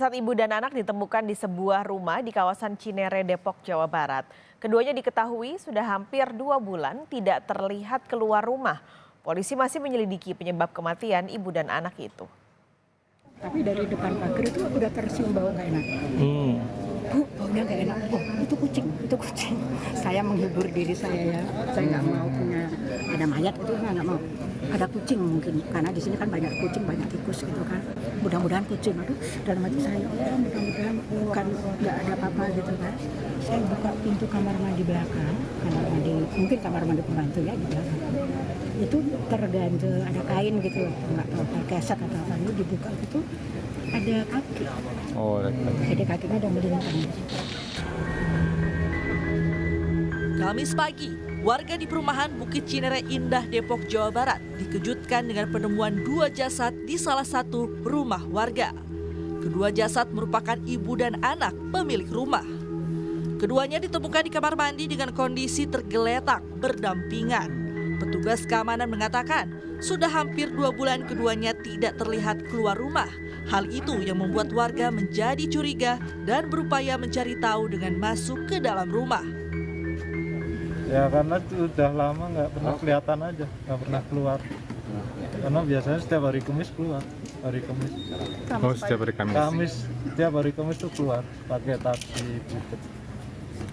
Saat ibu dan anak ditemukan di sebuah rumah di kawasan Cinere, Depok, Jawa Barat. Keduanya diketahui sudah hampir 2 bulan tidak terlihat keluar rumah. Polisi masih menyelidiki penyebab kematian ibu dan anak itu. Tapi dari depan pagar itu udah tercium bau nggak enak. Bu, baunya nggak enak. Oh, itu kucing, itu kucing. Saya menghibur diri saya ya. Saya nggak mau punya ada mayat itu nggak mau. Ada kucing mungkin karena di sini kan banyak kucing, banyak tikus gitu kan. Mudah-mudahan kucing. Aduh, dalam hati saya, oh mudah-mudahan bukan nggak ada apa-apa gitu kan. Saya buka pintu kamar mandi belakang, kamar mandi mungkin kamar mandi pembantu ya di belakang. Itu terganjel ada kain gitu, nggak tahu gesek atau apa, itu dibuka gitu ada kaki. Oh, Jadi kakinya ada melintang. Kamis pagi, warga di perumahan Bukit Cinere Indah, Depok, Jawa Barat dikejutkan dengan penemuan 2 jasad di salah satu rumah warga. Kedua jasad merupakan ibu dan anak pemilik rumah. Keduanya ditemukan di kamar mandi dengan kondisi tergeletak berdampingan. Petugas keamanan mengatakan sudah hampir 2 bulan keduanya tidak terlihat keluar rumah. Hal itu yang membuat warga menjadi curiga dan berupaya mencari tahu dengan masuk ke dalam rumah. Ya karena sudah lama nggak pernah kelihatan aja, nggak pernah keluar. Karena biasanya setiap hari Kamis keluar, hari Kamis. oh setiap hari Kamis. Setiap hari Kamis tuh keluar pakai taksi gitu.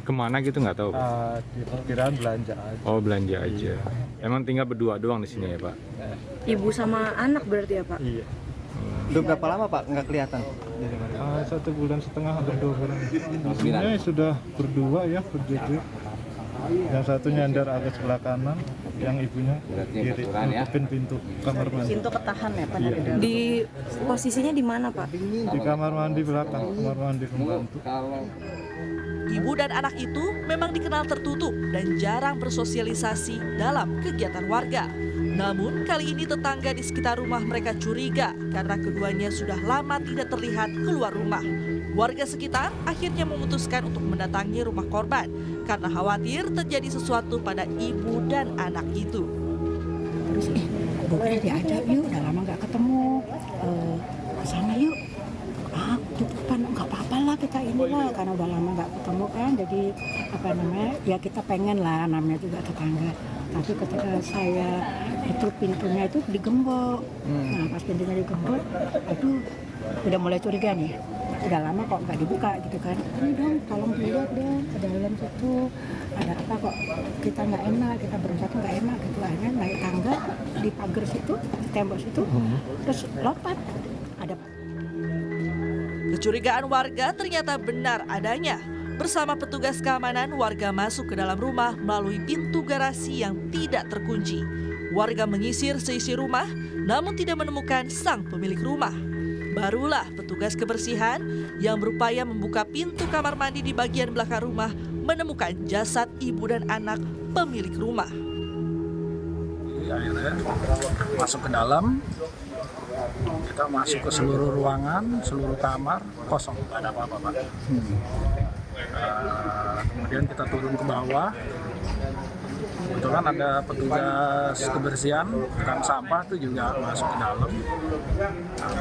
Kemana gitu nggak tahu, Pak? Di perkiraan belanja aja. Oh, belanja aja. Emang tinggal berdua doang di sini ya, Pak? Ibu sama anak berarti ya, Pak? Iya. Udah berapa lama Pak nggak kelihatan? 1,5 bulan, hampir 2 bulan. Sebenarnya sudah berdua ya, berdua. Yang satu nyandar agak sebelah kanan, yang ibunya kiri, nutupin pintu kamar mandi. Pintu ketahan ya, Pak? Iya. Di posisinya di mana, Pak? Di kamar mandi belakang, kamar mandi pembantu. Ibu dan anak itu memang dikenal tertutup dan jarang bersosialisasi dalam kegiatan warga. Namun kali ini tetangga di sekitar rumah mereka curiga karena keduanya sudah lama tidak terlihat keluar rumah. Warga sekitar akhirnya memutuskan untuk mendatangi rumah korban karena khawatir terjadi sesuatu pada ibu dan anak itu. Terus bukannya diajak yuk, udah lama nggak ketemu, kesana yuk. Depan nggak apa-apa lah kita inilah karena udah lama nggak ketemu kan, jadi apa namanya ya kita pengen lah, namanya juga tetangga. Tapi ketika saya itu pintunya itu digembok, nah pas pintunya digembok, aduh udah mulai curiga nih, udah lama kok nggak dibuka gitu kan. Ini dong tolong dilihat dong ke dalam situ ada apa kok, kita nggak enak, kita berusaha nggak enak gitu, akhirnya naik tangga di pagar situ, di tembok situ, terus lompat ada. Kecurigaan warga ternyata benar adanya. Bersama petugas keamanan, warga masuk ke dalam rumah melalui pintu garasi yang tidak terkunci. Warga menyisir seisi rumah, namun tidak menemukan sang pemilik rumah. Barulah petugas kebersihan yang berupaya membuka pintu kamar mandi di bagian belakang rumah menemukan jasad ibu dan anak pemilik rumah. Akhirnya masuk ke dalam, kita masuk ke seluruh ruangan, seluruh kamar kosong, tidak ada apa-apa, Pak. Kemudian kita turun ke bawah, kebetulan ada petugas kebersihan, tukang sampah itu juga masuk ke dalam,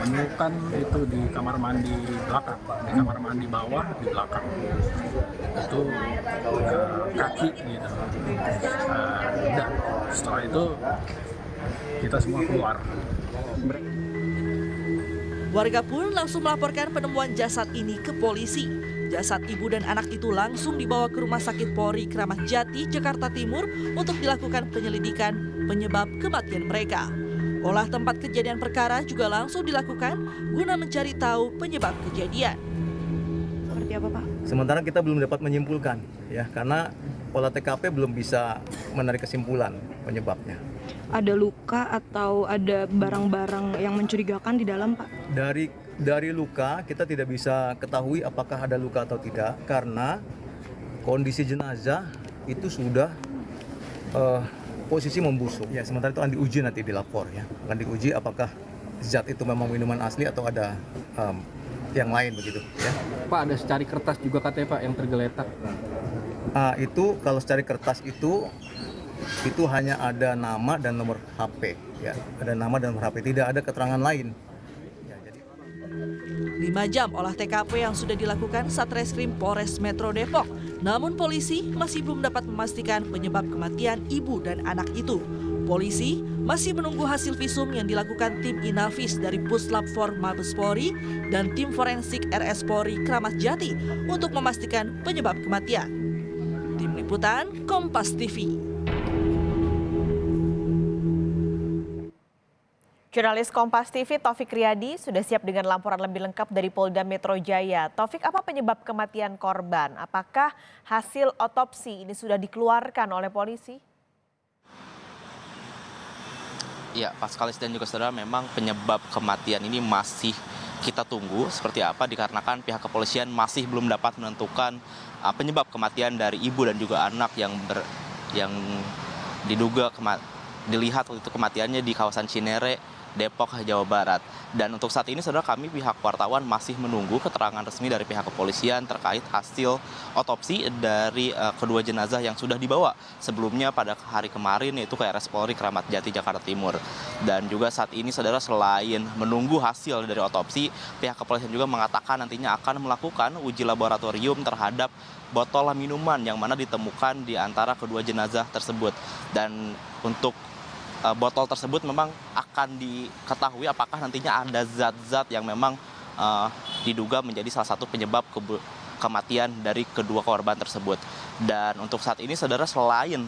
menemukan itu di kamar mandi belakang, di kamar mandi bawah di belakang, itu kaki gitu. Udah, setelah itu kita semua keluar. Warga pun langsung melaporkan penemuan jasad ini ke polisi. Jasad ibu dan anak itu langsung dibawa ke Rumah Sakit Polri Kramat Jati, Jakarta Timur untuk dilakukan penyelidikan penyebab kematian mereka. Olah tempat kejadian perkara juga langsung dilakukan guna mencari tahu penyebab kejadian. Seperti apa, Pak? Sementara kita belum dapat menyimpulkan ya, karena olah TKP belum bisa menarik kesimpulan penyebabnya. Ada luka atau ada barang-barang yang mencurigakan di dalam, Pak? Dari luka kita tidak bisa ketahui apakah ada luka atau tidak karena kondisi jenazah itu sudah posisi membusuk. Ya, sementara itu akan diuji nanti di lapor ya. Akan diuji apakah zat itu memang minuman asli atau ada yang lain begitu ya. Pak, ada secari kertas juga katanya, Pak, yang tergeletak. Itu kalau secari kertas itu hanya ada nama dan nomor HP ya. Ada nama dan nomor HP, tidak ada keterangan lain. Di 5 jam olah TKP yang sudah dilakukan Satreskrim Polres Metro Depok. Namun polisi masih belum dapat memastikan penyebab kematian ibu dan anak itu. Polisi masih menunggu hasil visum yang dilakukan tim Inavis dari Puslap 4 Mabes Polri dan tim forensik RS Polri Kramat Jati untuk memastikan penyebab kematian. Tim Liputan Kompas TV. Jurnalis Kompas TV Taufik Riyadi sudah siap dengan laporan lebih lengkap dari Polda Metro Jaya. Taufik, apa penyebab kematian korban? Apakah hasil otopsi ini sudah dikeluarkan oleh polisi? Ya, Paskalis dan juga saudara, memang penyebab kematian ini masih kita tunggu seperti apa, dikarenakan pihak kepolisian masih belum dapat menentukan penyebab kematian dari ibu dan juga anak yang diduga dilihat waktu itu kematiannya di kawasan Cinere, Depok, Jawa Barat. Dan untuk saat ini saudara, kami pihak wartawan masih menunggu keterangan resmi dari pihak kepolisian terkait hasil otopsi dari kedua jenazah yang sudah dibawa sebelumnya pada hari kemarin, yaitu ke RS Polri Kramat Jati, Jakarta Timur. Dan juga saat ini saudara, selain menunggu hasil dari otopsi, pihak kepolisian juga mengatakan nantinya akan melakukan uji laboratorium terhadap botol minuman yang mana ditemukan di antara kedua jenazah tersebut. Dan untuk botol tersebut memang akan diketahui apakah nantinya ada zat-zat yang memang diduga menjadi salah satu penyebab kematian dari kedua korban tersebut. Dan untuk saat ini saudara, selain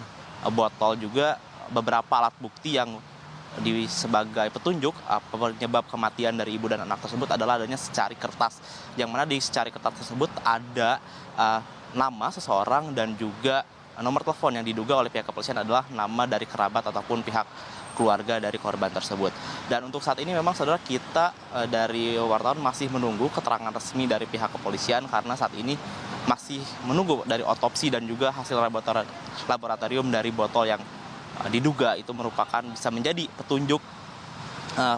botol juga beberapa alat bukti yang sebagai petunjuk penyebab kematian dari ibu dan anak tersebut adalah adanya secari kertas, yang mana di secari kertas tersebut ada nama seseorang dan juga nomor telepon yang diduga oleh pihak kepolisian adalah nama dari kerabat ataupun pihak keluarga dari korban tersebut. Dan untuk saat ini memang saudara, kita dari wartawan masih menunggu keterangan resmi dari pihak kepolisian karena saat ini masih menunggu dari otopsi dan juga hasil laboratorium dari botol yang diduga itu merupakan bisa menjadi petunjuk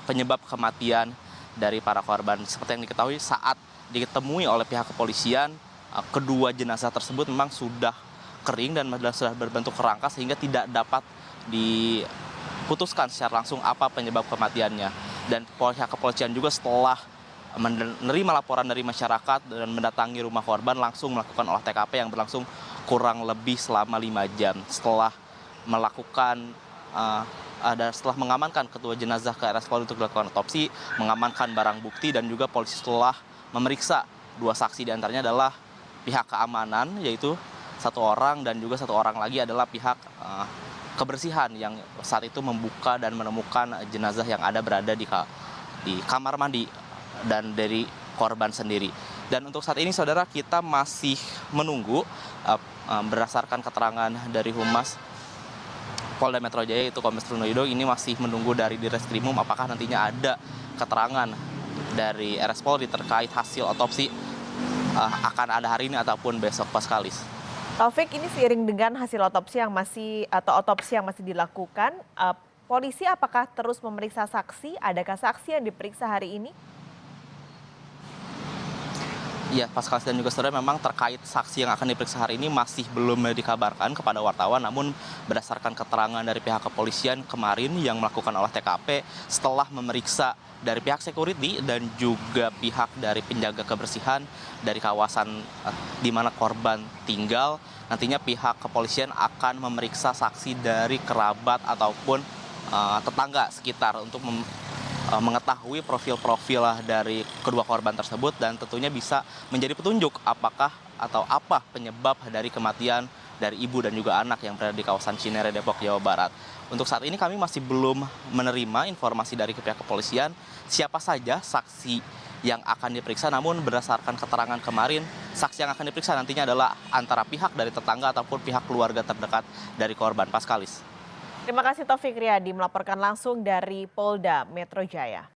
penyebab kematian dari para korban. Seperti yang diketahui, saat ditemui oleh pihak kepolisian, kedua jenazah tersebut memang sudah kering dan sudah berbentuk kerangka sehingga tidak dapat diputuskan secara langsung apa penyebab kematiannya. Dan pihak kepolisian juga setelah menerima laporan dari masyarakat dan mendatangi rumah korban langsung melakukan olah TKP yang berlangsung kurang lebih selama 5 jam. Setelah setelah mengamankan kedua jenazah ke RS Polri untuk dilakukan otopsi, mengamankan barang bukti, dan juga polisi setelah memeriksa 2 saksi, diantaranya adalah pihak keamanan yaitu 1 orang dan juga 1 orang lagi adalah pihak kebersihan yang saat itu membuka dan menemukan jenazah yang berada di kamar mandi dan dari korban sendiri. Dan untuk saat ini saudara, kita masih menunggu berdasarkan keterangan dari Humas Polda Metro Jaya, yaitu Kombes Trunoyudo, ini masih menunggu dari Direskrimum apakah nantinya ada keterangan dari RS Polri terkait hasil otopsi akan ada hari ini ataupun besok, Paskalis. Taufik, ini seiring dengan hasil otopsi yang masih dilakukan, polisi apakah terus memeriksa saksi? Adakah saksi yang diperiksa hari ini? Ya, Paskalis dan juga saudara, memang terkait saksi yang akan diperiksa hari ini masih belum dikabarkan kepada wartawan. Namun berdasarkan keterangan dari pihak kepolisian kemarin yang melakukan olah TKP setelah memeriksa dari pihak security dan juga pihak dari penjaga kebersihan dari kawasan di mana korban tinggal, nantinya pihak kepolisian akan memeriksa saksi dari kerabat ataupun tetangga sekitar untuk mengetahui profil-profil dari kedua korban tersebut, dan tentunya bisa menjadi petunjuk apakah atau apa penyebab dari kematian dari ibu dan juga anak yang berada di kawasan Cinere, Depok, Jawa Barat. Untuk saat ini kami masih belum menerima informasi dari pihak kepolisian siapa saja saksi yang akan diperiksa, namun berdasarkan keterangan kemarin, saksi yang akan diperiksa nantinya adalah antara pihak dari tetangga ataupun pihak keluarga terdekat dari korban. Paskalis. Terima kasih Taufik Riyadi melaporkan langsung dari Polda Metro Jaya.